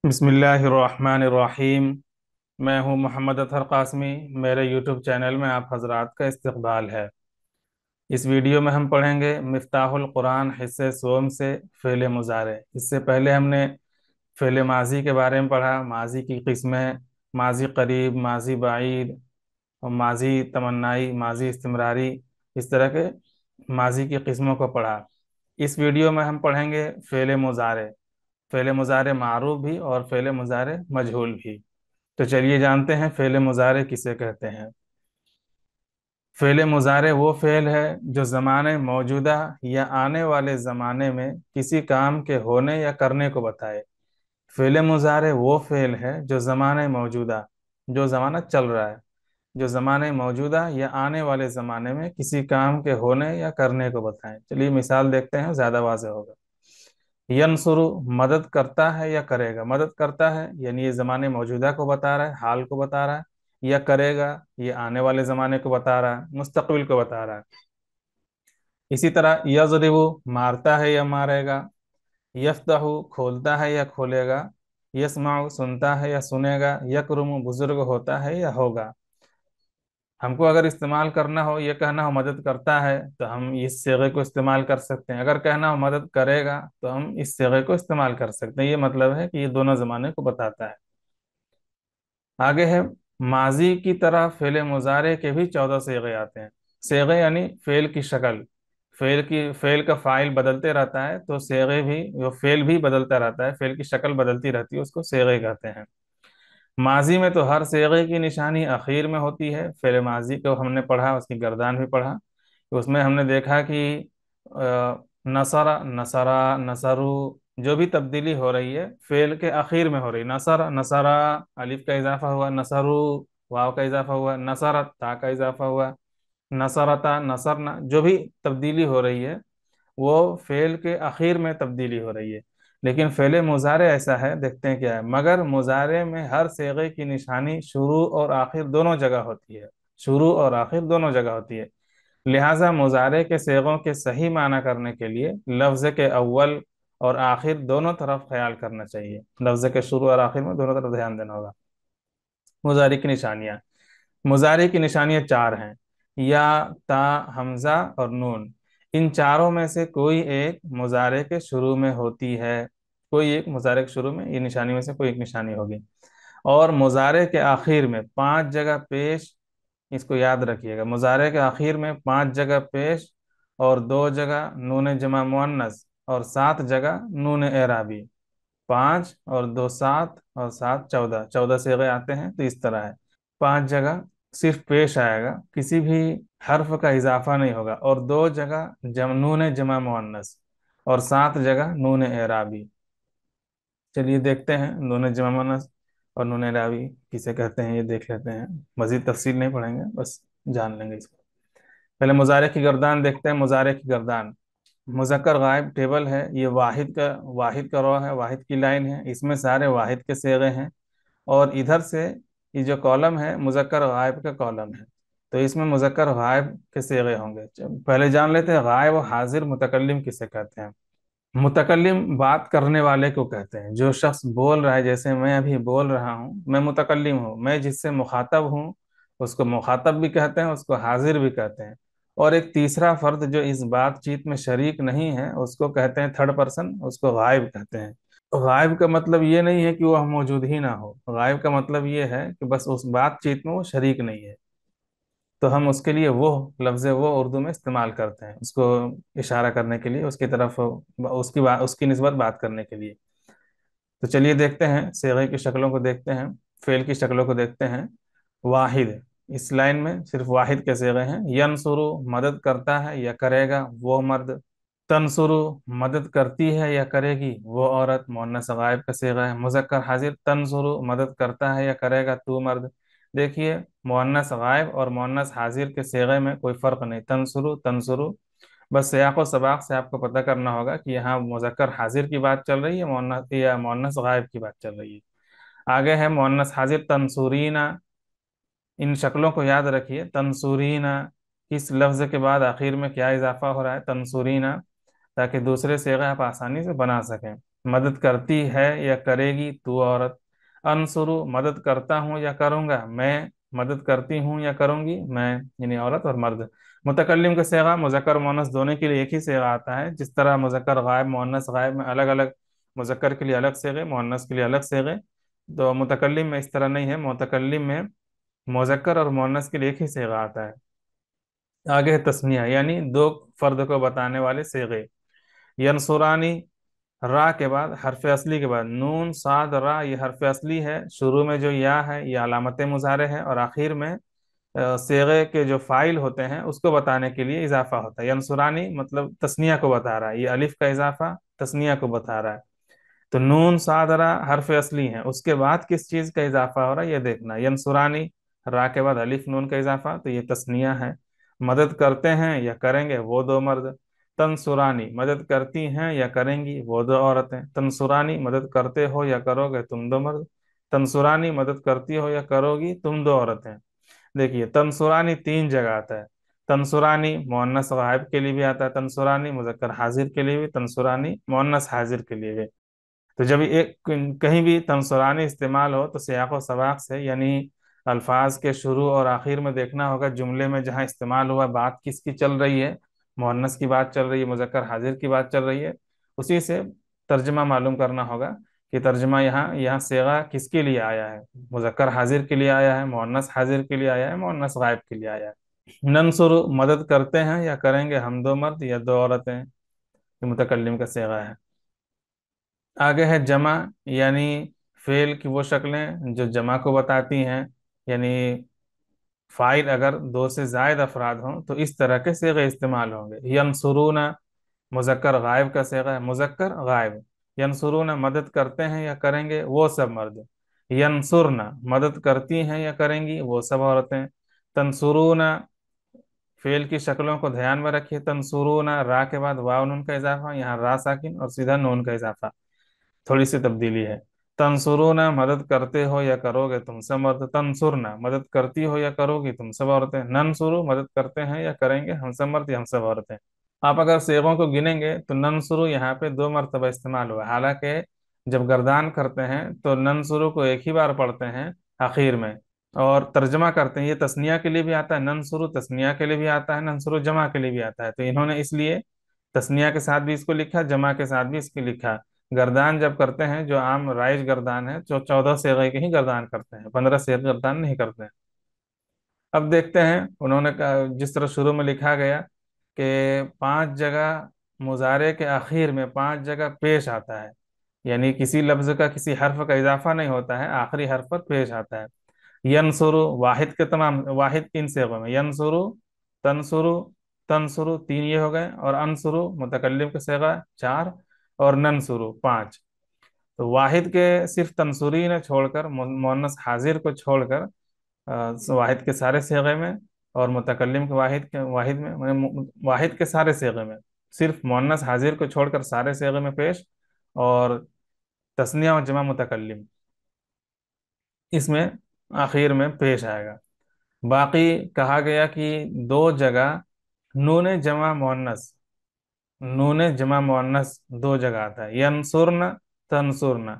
बिस्मिल्लाहिर्रहमानिर्रहीम। मैं हूं मोहम्मद अतहर कासमी। मेरे यूट्यूब चैनल में आप हजरात का इस्तकबाल है। इस वीडियो में हम पढ़ेंगे मिफ्ताहुल कुरान हिस्से सोम से फ़ेल मुज़ारे। इससे पहले हमने फ़ेल माजी के बारे में पढ़ा, माजी की किस्में, माजी करीब, माजी बाईद और माजी तमन्नाई, माजी इस्तिमरारी, इस तरह के माजी की किस्मों को पढ़ा। इस वीडियो में हम पढ़ेंगे फ़ेल मुज़ारे, फ़ेल मुज़ारे मारूफ भी और फ़ेल मुज़ारे मजहूल भी। तो चलिए जानते हैं फ़ेल मुज़ारे किसे कहते हैं। फ़ेल मुज़ारे वो फ़ेल है जो ज़माने मौजूदा या आने वाले ज़माने में किसी काम के होने या करने को बताए। फ़ेल मुज़ारे वो फ़ेल है जो ज़माने मौजूदा, जो ज़माना चल रहा है, जो ज़माने मौजूदा या आने वाले ज़माने में किसी काम के होने या करने को बताएं। चलिए मिसाल देखते हैं, ज़्यादा वाज़ेह होगा। यनसुरु मदद करता है या करेगा। मदद करता है यानी ये ज़माने मौजूदा को बता रहा है, हाल को बता रहा है। या करेगा ये आने वाले ज़माने को बता रहा है, मुस्तकबिल को बता रहा है। इसी तरह यज़रिबु मारता है या मारेगा। यफ्तहु खोलता है या खोलेगा। यस्माउ सुनता है या सुनेगा। यकरुमु बुजुर्ग होता है या होगा। हमको अगर इस्तेमाल करना हो, ये कहना हो मदद करता है, तो हम इस सिगे को इस्तेमाल कर सकते हैं। अगर कहना हो मदद करेगा तो हम इस सिगे को इस्तेमाल कर सकते हैं। ये मतलब है कि ये दोनों ज़माने को बताता है। आगे है माजी की तरह फेल मुजारे के भी 14 सेगे आते हैं। सेगे यानी फेल की शक्ल। फेल का फाइल बदलते रहता है, तो सेगे भी, वो फेल भी बदलता रहता है, फेल की शक्ल बदलती रहती है, उसको सेगे कहते हैं। माजी में तो हर सेगे की निशानी आखिर में होती है। फेल माजी को हमने पढ़ा, उसकी गर्दान भी पढ़ा। तो उसमें हमने देखा कि नसरा, नसरा, नसरु, जो भी तब्दीली हो रही है फेल के आखिर में हो रही। नसर, नसरा, अलिफ का इजाफा हुआ। नसरु, वाव का इजाफा हुआ। नसरत, ता का इजाफा हुआ। नसरता, नसरना, जो भी तब्दीली हो रही है वो फेल के आखिर में तब्दीली हो रही है। लेकिन फेल मुजारे ऐसा है, देखते हैं क्या है। मगर मुजारे में हर सेगे की निशानी शुरू और आखिर दोनों जगह होती है। शुरू और आखिर दोनों जगह होती है। लिहाजा मुजारे के सेगों के सही माना करने के लिए लफ्ज़ के अव्वल और आखिर दोनों तरफ ख्याल करना चाहिए। लफ्ज़ के शुरू और आखिर में दोनों तरफ ध्यान देना होगा। मुजारे की निशानियाँ। मुजारे की निशानियाँ चार हैं। या, ता, हमजा और नून। इन चारों में से कोई एक मुजारे के शुरू में होती है। कोई एक मुजारे के शुरू में, ये निशानी में से कोई एक निशानी होगी। और मुजारे के आखिर में 5 जगह पेश, इसको याद रखिएगा। मुजारे के आखिर में 5 जगह पेश और 2 जगह नून जमा मुअन्नस और 7 जगह नून एराबी। 5 और 2 7 और 7 14, 14 सेगे आते हैं। तो इस तरह है, 5 जगह सिर्फ पेश आएगा, किसी भी हर्फ का इजाफा नहीं होगा। और 2 जगह नून जमा मुअन्नस और 7 जगह नून एराबी। चलिए देखते हैं नून जमा मुअन्नस और नून एराबी किसे कहते हैं, ये देख लेते हैं। मजीद तफसील नहीं पढ़ेंगे, बस जान लेंगे इसको। पहले मुजारे की गर्दान देखते हैं। मुजारे की गर्दान, मुज़क्कर गायब टेबल है। ये वाहिद का रो है, वाहिद की लाइन है। इसमें सारे वाहिद के सेगे हैं। और इधर से ये जो कॉलम है मुज़क्कर गायब का कॉलम है। तो इसमें मुज़क्कर गायब के सेगे होंगे। पहले जान लेते हैं गायब और हाजिर मुतकल्लिम किसे कहते हैं। मुतकल्लिम बात करने वाले को कहते हैं। जो शख्स बोल रहा है, जैसे मैं अभी बोल रहा हूँ, मैं मुतकल्लिम हूँ। मैं जिससे मुखातब हूँ उसको मुखातब भी कहते हैं, उसको हाजिर भी कहते हैं। और एक तीसरा फर्द जो इस बातचीत में शरीक नहीं है उसको कहते हैं थर्ड पर्सन, उसको गायब कहते हैं। गायब का मतलब ये नहीं है कि वह मौजूद ही ना हो। गायब का मतलब ये है कि बस उस बातचीत में वो शरीक नहीं है। तो हम उसके लिए वो लफ्ज़ वो उर्दू में इस्तेमाल करते हैं, उसको इशारा करने के लिए, उसकी तरफ, उसकी निस्बत बात करने के लिए। तो चलिए देखते हैं सेगे की शक्लों को देखते हैं, फेल की शक्लों को देखते हैं। वाहिद, इस लाइन में सिर्फ वाहिद के सेगे हैं। यनसुरु मदद करता है या करेगा वो मर्द। तनसुरु मदद करती है या करेगी वो औरत, मुअन्नस गायब का सेगा है। मुज़क्कर हाजिर, तनसुरु मदद करता है या करेगा तू मर्द। देखिए मुअन्नस गायब और मुअन्नस हाजिर के सेगे में कोई फ़र्क नहीं, तनसुरु तनसुरु। बस सियाक़ व सबाक़ से आपको पता करना होगा कि यहाँ मुज़क्कर हाजिर की बात चल रही है मुअन्नस या मुअन्नस गायब की बात चल रही है। आगे है मुअन्नस हाजिर तनसुरीना। इन शक्लों को याद रखिए। तनसुरीना, किस लफ्ज़ के बाद आखिर में क्या इजाफा हो रहा है, तनसुरीना, ताकि दूसरे सेगे आप आसानी से बना सकें। मदद करती है या करेगी तू औरत। अनसुरु, मदद करता हूँ या करूँगा मैं, मदद करती हूँ या करूँगी मैं, यानी औरत और मर्द। मुतकल्लिम का सेगा मुज़क्कर मुअन्नस दोनों के लिए एक ही सेगा आता है। जिस तरह मुज़क्कर गायब मुअन्नस गायब में अलग अलग, मुज़क्कर के लिए अलग सेगे, मुअन्नस के लिए अलग सेगे, तो मुतकल्लिम में इस तरह नहीं है। मुतकल्लिम में मुज़क्कर और मुअन्नस के लिए एक ही सेगा आता है। आगे है तस्निया, यानी दो फर्द को बताने वाले सेगे। यनसुरानी, रा के बाद हरफ असली के बाद नून साद रा, ये हरफ असली है। शुरू में जो या है ये अलामत मुजारे है, और आखिर में सेगे के जो फाइल होते हैं उसको बताने के लिए इजाफा होता है। यंसुरानी मतलब तस्निया को बता रहा है, ये अलिफ का इजाफा तस्निया को बता रहा है। तो नून सादरा हर्फ असली है, उसके बाद किस चीज का इजाफा हो रहा है ये देखना। यंसुरानी, रा के बाद अलिफ नून का इजाफा, तो ये तस्निया है। मदद करते हैं या करेंगे वो दो मर्द। तंसुरानी, मदद करती हैं या करेंगी वो दो औरतें। तंसुरानी, मदद करते हो या करोगे तुम दो मर्द। तंसुरानी, मदद करती हो या करोगी तुम दो औरतें। देखिए तंसुरानी तीन जगह आता है। तंसुरानी मुअन्नस गायब के लिए भी आता है, तंसुरानी मुजक्कर हाजिर के लिए भी, तंसुरानी मुअन्नस हाजिर के लिए भी। तो जब एक कहीं भी तंसुरानी इस्तेमाल हो तो सियाक व सबाक से, यानी अल्फाज के शुरू और आखिर में देखना होगा जुमले में जहाँ इस्तेमाल हुआ बात किसकी चल रही है, मुअन्नस की बात चल रही है, मुजक्कर हाजिर की बात चल रही है, उसी से तर्जमा मालूम करना होगा कि तर्जमा यहाँ यहाँ सेगा किसके लिए आया है। मुजक्कर हाजिर के लिए आया है, मुअन्नस हाजिर के लिए आया है, मुअन्नस गायब के लिए आया है। नंसुर, मदद करते हैं या करेंगे हम दो मर्द या दो औरतें, ये मुतकल्लिम का सेगा है। आगे है जमा, यानी फेल की वो शक्लें जो जमा को बताती हैं, यानी फाइल अगर दो से जायद अफराद हों तो इस तरह के सेगे इस्तेमाल होंगे। यनसुरूना मुजक्कर गायब का सेगा है, मुजक्कर गायब। यनसुरूना, मदद करते हैं या करेंगे वो सब मर्द। यनसुरना, मदद करती हैं या करेंगी वो सब औरतें। तंसुरूना, फेल की शक्लों को ध्यान में रखिए। तंसुरूना, रा के बाद वाव नून का इजाफा, यहाँ रा साकिन और सीधा नून का इजाफा, थोड़ी सी तब्दीली है। तंसुरूना, मदद करते हो या करोगे तुम सब मर्द। तंसुरना, मदद करती हो या करोगी तुम सब औरतें। ननसुरु, मदद करते हैं या करेंगे हम सब मर्द या हम सब औरतें। आप अगर सेगों को गिनेंगे तो ननसुरु यहाँ पे दो मरतबा इस्तेमाल हुआ है। हालांकि जब गर्दान करते हैं तो ननसुरु को एक ही बार पढ़ते हैं आखिर में, और तर्जमा करते हैं। ये तस्निया के लिए भी आता है, ननसुरु तस्निया के लिए भी आता है, ननसुरु जमा के लिए भी आता है। तो इन्होंने इसलिए तस्निया के साथ भी इसको लिखा, जमा के साथ भी इसको लिखा। गर्दान जब करते हैं, जो आम राइज गर्दान है, जो 14 सेगे के ही गर्दान करते हैं, 15 सेग गर्दान नहीं करते हैं। अब देखते हैं उन्होंने जिस तरह शुरू में लिखा गया कि पांच जगह मुजारे के आखिर में पांच जगह पेश आता है, यानी किसी लफ्ज का किसी हर्फ का इजाफा नहीं होता है, आखिरी हर्फ पर पेश आता है। यनसुरु, वाहिद के तमाम, वाहिद तीन सेगों में यनसुरु, तनसुरु, तनसुरु तीन ये हो गए, और अनसुरु मुतकल्लिम के सेगा चार, और ननसुरु पांच। तो वाहिद के सिर्फ तंसुरी ने छोड़कर, मुअन्नस हाजिर को छोड़कर, वाहिद के सारे सेगे में, और मुतकल्लिम के वाहिद में वाहिद के सारे सेगे में, सिर्फ मुअन्नस हाजिर को छोड़कर सारे सेगे में पेश, और तस्निया और जमा मुतकल्लिम इसमें आखिर में पेश आएगा। बाकी कहा गया कि दो जगह नून जमा मुअन्नस, नून जमा मुअन्नस दो जगह आता है। यनसुरन, तनसुरन,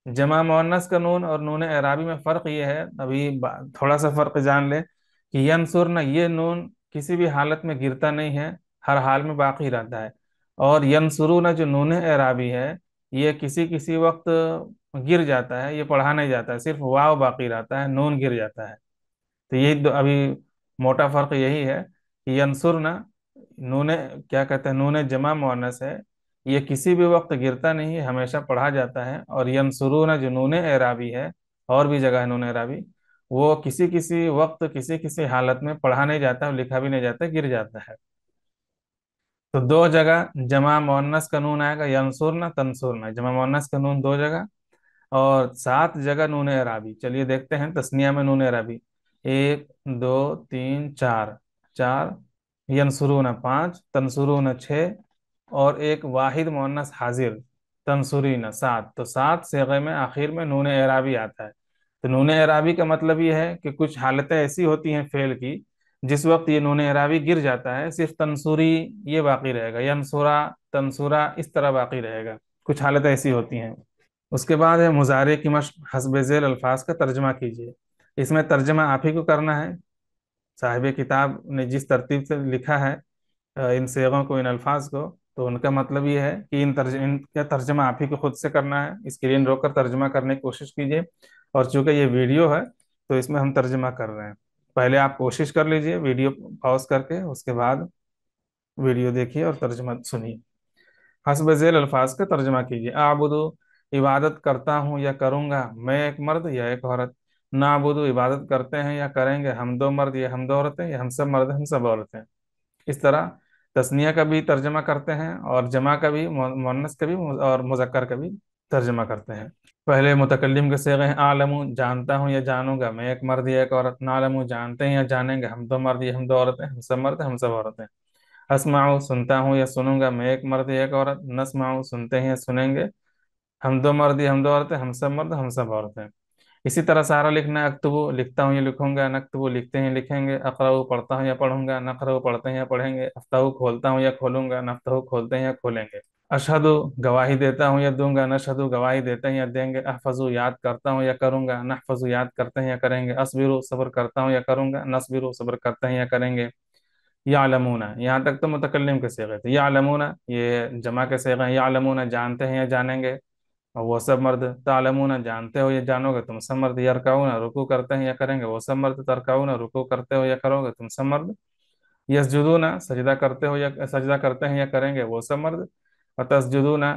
जमा मुअन्नस का नून और नून एराबी में फर्क ये है, अभी थोड़ा सा फर्क जान ले, कि यनसुरन ये नून किसी भी हालत में गिरता नहीं है, हर हाल में बाकी रहता है। और यनसुरुन जो नून एराबी है, ये किसी किसी वक्त गिर जाता है, ये पढ़ा नहीं जाता है, सिर्फ वाव बाकी रहता है, नून गिर जाता है। तो यही अभी मोटा फर्क यही है कि यंसुरना नूने, क्या कहते हैं, नूने जमा मुअन्नस है, ये किसी भी वक्त गिरता नहीं है, हमेशा पढ़ा जाता है। और यंसुरूना जो नूने एराबी है, और भी जगह है नूने एराबी, वो किसी किसी वक्त किसी किसी हालत में पढ़ा नहीं जाता, लिखा भी नहीं जाता, गिर जाता है। तो दो जगह जमा मुअन्नस का नून आएगा, यंसुरना तंसुरना, जमा मुअन्नस का नून दो जगह, और सात जगह नून एराबी। चलिए देखते हैं तस्निया में नून एराबी, एक दो तीन चार, चार, यनसुरून पाँच, तंसुरून छः, और एक वाहिद मुअन्नस हाजिर तंसुरीन सात। तो सात सेगे में आखिर में नून एराबी आता है। तो नून एराबी का मतलब ये है कि कुछ हालतें ऐसी होती हैं फेल की जिस वक्त ये नून एराबी गिर जाता है, सिर्फ तंसुरी ये बाकी रहेगा, यनसुरा तंसुरा इस तरह बाकी रहेगा। कुछ हालत ऐसी होती हैं। उसके बाद है मुजारे की मशक, हस्ब ज़ैल अल्फाज का तर्जमा कीजिए। इसमें तर्जमा आप ही को करना है। साहिब किताब ने जिस तरतीब से लिखा है इन सेगों को, इन अल्फाज को, तो उनका मतलब ये है कि इनका तर्जमा आप ही को खुद से करना है। स्क्रीन रोक कर तर्जमा करने की कोशिश कीजिए। और चूंकि ये वीडियो है तो इसमें हम तर्जमा कर रहे हैं। पहले आप कोशिश कर लीजिए वीडियो पॉज करके, उसके बाद वीडियो देखिए और तर्जमा सुनिए। हस्ब ज़ैल अल्फाज का तर्जमा कीजिए। आबुदु, इबादत करता हूँ या करूँगा, मैं एक मर्द या एक औरत। नाबुदु, इबादत करते हैं या करेंगे, हम दो मर्द या हम दो औरतें, या हम सब मर्द हम सब औरतें। इस तरह तस्निया का भी तर्जमा करते हैं और जमा का भी, मुअन्नस का भी और मुज़क्कर का भी तर्जमा करते हैं। पहले मुतकल्लिम के सेगे हैं। आलमू, जानता हूँ या जानूंगा, मैं एक मर्द या एक औरत। नालमू, जानते हैं या जानेंगे, हम दो मर्द या हम दो औरतें, हम सब मर्द हम सब औरतें। असमाऊ, सुनता हूँ या सुनूंगा, मैं एक मर्द या एक औरत। नस्माऊ, सुनते हैं या सुनेंगे, हम दो मर्द या हम दो औरतें, हम सब मर्द हम सब औरतें। इसी तरह सारा लिखना है। अक्तुबु, लिखता हूँ या लिखूंगा। नक्तुबु, लिखते हैं लिखेंगे। अकराऊ, पढ़ता हूँ या पढ़ूंगा। नकराऊ, पढ़ते हैं या पढ़ेंगे। अफ्ताहू, खोलता हूँ या खोलूंगा। नफ्ताहू, खोलते हैं या खोलेंगे। अशहदु, गवाही देता हूँ या दूंगा। नशहदु, गवाही देते हैं या देंगे। अहफजु, याद करता हूँ या करूंगा। नहफजु, याद करते हैं या करेंगे। असबिरु, सब्र करता हूँ या करूंगा। नसबिरु, सब्र करते हैं या करेंगे। यालमूना, यहाँ तक तो मुतकल्लिम के सेगे थे। यालमूना ये जमा के सेगे हैं। यालमूना, जानते हैं या जानेंगे, और वो सब मर्द। तालमूना, जानते हो या जानोगे, तुम सब मर्द। यरकाऊना, रुकू करते हैं या करेंगे, वो सब मर्द। तरकाऊना, रुकू करते हो या करोगे, तुम सब मर्द। यसजुदूना, सजदा करते हो या सजदा करते हैं या करेंगे, वो सब मर्द। और तसजुदूना,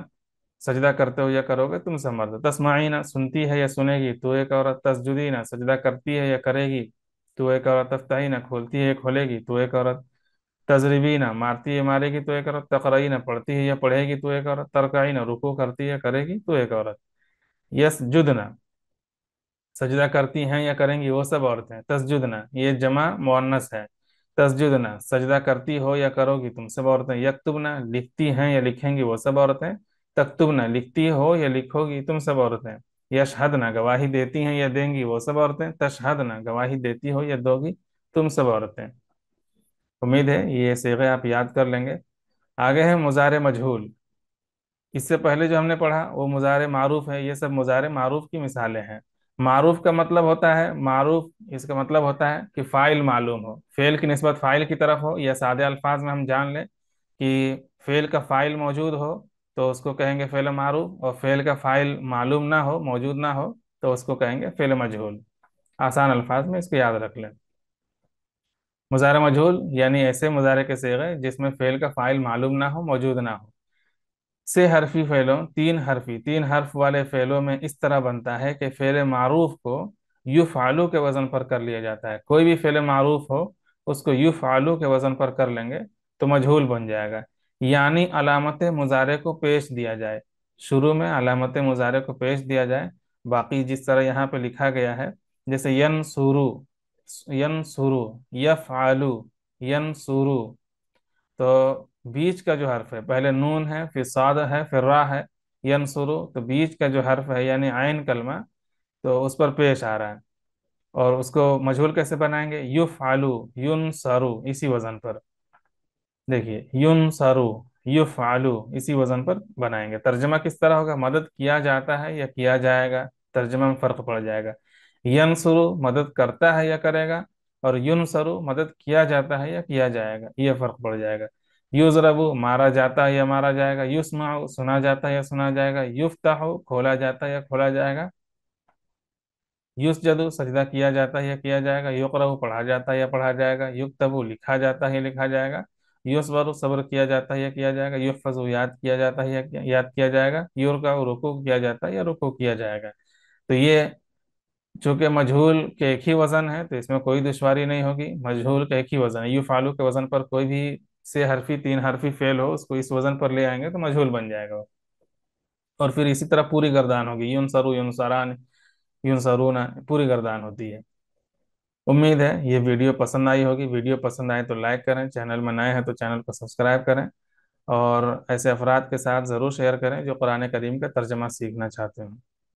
सजदा करते हो या करोगे, तुम सब मर्द। तस्माईना, सुनती है या सुनेगी, तू एक औरत। तसजुदीना, सजदा करती है या करेगी, तू एक औरत। तफ्ताहीना, खोलती है या खोलेगी, तू एक औरत। तजरीबीना, मारती है मारेगी, तो एक औरत। तकरईना, पढ़ती है या पढ़ेगी, तो एक औरत। तरकाईना, रुकू करती है करेगी, तो एक औरत। यसजुदना, सजदा करती हैं या करेंगी, वो सब औरतें। तसजुदना, ये जमा मुअन्नस है। तसजुदना, सजदा करती हो या करोगी, तुम सब औरतें। यक्तुबना, लिखती हैं या लिखेंगी, वो सब औरतें। तक्तुबना, लिखती हो या लिखोगी, तुम सब औरतें। यशहदना, गवाही देती हैं या देंगी, वो सब औरतें। तशहदना, गवाही देती हो या दोगी, तुम सब औरतें। उम्मीद है ये सीगे आप याद कर लेंगे। आगे है मुजारे मजहूल। इससे पहले जो हमने पढ़ा वो मुजारे मारूफ है। ये सब मुजारे मारूफ की मिसालें हैं। मारूफ का मतलब होता है, मारूफ इसका मतलब होता है कि फाइल मालूम हो, फेल की निस्बत फाइल की तरफ हो, या सादे अल्फाज में हम जान लें कि फेल का फाइल मौजूद हो तो उसको कहेंगे फेल मारूफ, और फेल का फाइल मालूम ना हो, मौजूद ना हो, तो उसको कहेंगे फेल मजहूल। आसान अल्फाज में इसको याद रख लें। मुजारे मजहूल यानी ऐसे मुजारे के सिगे जिसमें फेल का फाइल मालूम ना हो, मौजूद ना हो। से हरफी फेलों, तीन हर्फ वाले फेलों में इस तरह बनता है कि फेल मारूफ को युफ़अलु के वजन पर कर लिया जाता है। कोई भी फेल मारूफ हो उसको युफ़अलु के वजन पर कर लेंगे तो मजहूल बन जाएगा। यानी अलामत मुजारे को पेश दिया जाए, शुरू में अलामत मुजारे को पेश दिया जाए। बाकी जिस तरह यहाँ पे लिखा गया है, जैसे यन सुरु, यफ़अलु, यन सुरु, तो बीच का जो हर्फ है, पहले नून है फिर साद है फिर रा है। यनसुरु, तो बीच का जो हर्फ है यानी आइन कलमा, तो उस पर पेश आ रहा है। और उसको मजहूल कैसे बनाएंगे? युफ़अलु, युन सरू, इसी वजन पर। देखिए युन सरू, युफ़अलु, इसी वजन पर बनाएंगे। तर्जमा किस तरह होगा? मदद किया जाता है या किया जाएगा, तर्जमा में फर्क पड़ जाएगा। यनसुरु, मदद करता है या करेगा, और युनसरु, मदद किया जाता है या किया जाएगा, ये फर्क पड़ जाएगा। युज़रबु, मारा जाता है या मारा जाएगा। युस्माउ, सुना जाता है या सुना जाएगा। युफ्ताहु, खोला जाता है या खोला जाएगा। युसजदु, सजदा किया जाता है या किया जाएगा। युक़रअु, पढ़ा जाता है या पढ़ा जाएगा। युक्तबु, लिखा जाता है या लिखा जाएगा। युसबरु, सब्र किया जाता है या किया जाएगा। युहफ़ज़ु, याद किया जाता है या याद किया जाएगा। युरकअु, रुकू किया जाता है या रुकू किया जाएगा। तो ये चूंकि मजहूल के एक ही वजन है तो इसमें कोई दुश्वारी नहीं होगी। मजहूल का एक ही वजन है, युफ़अलु के वजन पर कोई भी से हरफी तीन हरफी फेल हो उसको इस वजन पर ले आएंगे तो मजहूल बन जाएगा वो। और फिर इसी तरह पूरी गर्दान होगी, युनसरु, युनसरान, युनसरूना, पूरी गर्दान होती है। उम्मीद है ये वीडियो पसंद आई होगी। वीडियो पसंद आए तो लाइक करें, चैनल में नए हैं तो चैनल को सब्सक्राइब करें, और ऐसे अफराद के साथ ज़रूर शेयर करें जो कुरान करीम का तर्जमा सीखना चाहते हैं।